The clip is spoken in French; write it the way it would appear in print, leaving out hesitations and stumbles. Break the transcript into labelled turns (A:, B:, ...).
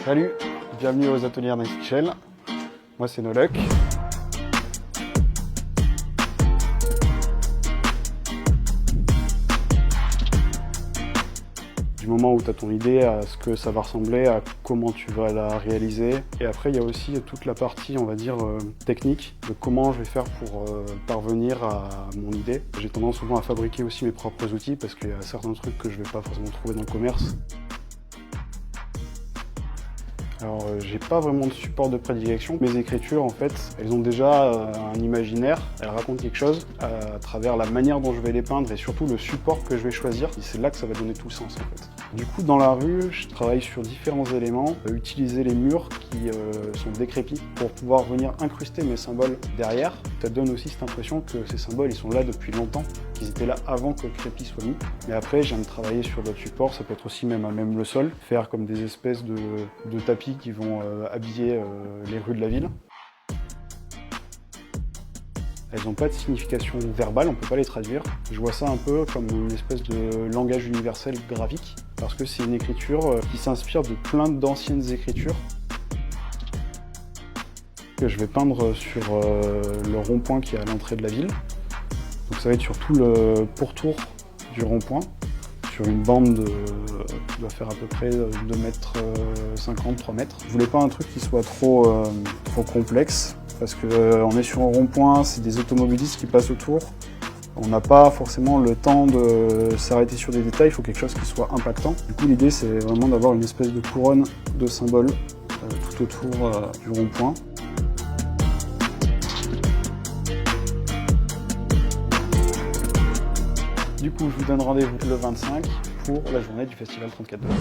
A: Salut, bienvenue aux ateliers Next Michel. Moi c'est Nolok. Du moment où tu as ton idée, à ce que ça va ressembler, à comment tu vas la réaliser. Et après, il y a aussi toute la partie, on va dire, technique, de comment je vais faire pour parvenir à mon idée. J'ai tendance souvent à fabriquer aussi mes propres outils parce qu'il y a certains trucs que je ne vais pas forcément trouver dans le commerce. Alors, j'ai pas vraiment de support de prédilection. Mes écritures, en fait, elles ont déjà un imaginaire, elles racontent quelque chose à travers la manière dont je vais les peindre et surtout le support que je vais choisir. Et c'est là que ça va donner tout le sens, en fait. Du coup, dans la rue, je travaille sur différents éléments. Utiliser les murs qui sont décrépits pour pouvoir venir incruster mes symboles derrière. Ça donne aussi cette impression que ces symboles, ils sont là depuis longtemps, qu'ils étaient là avant que le crépi soit mis. Mais après, j'aime travailler sur d'autres supports. Ça peut être aussi même le sol, faire comme des espèces de tapis qui vont habiller les rues de la ville. Elles n'ont pas de signification verbale, on ne peut pas les traduire. Je vois ça un peu comme une espèce de langage universel graphique, parce que c'est une écriture qui s'inspire de plein d'anciennes écritures que je vais peindre sur le rond-point qui est à l'entrée de la ville. Donc ça va être sur tout le pourtour du rond-point, sur une bande qui doit faire à peu près 2,50 mètres, 3 mètres. Je voulais pas un truc qui soit trop complexe, parce qu'on est sur un rond-point, c'est des automobilistes qui passent autour. On n'a pas forcément le temps de s'arrêter sur des détails, il faut quelque chose qui soit impactant. Du coup, l'idée, c'est vraiment d'avoir une espèce de couronne de symboles tout autour du rond-point. Du coup, je vous donne rendez-vous le 25 pour la journée du Festival 34 Degrés.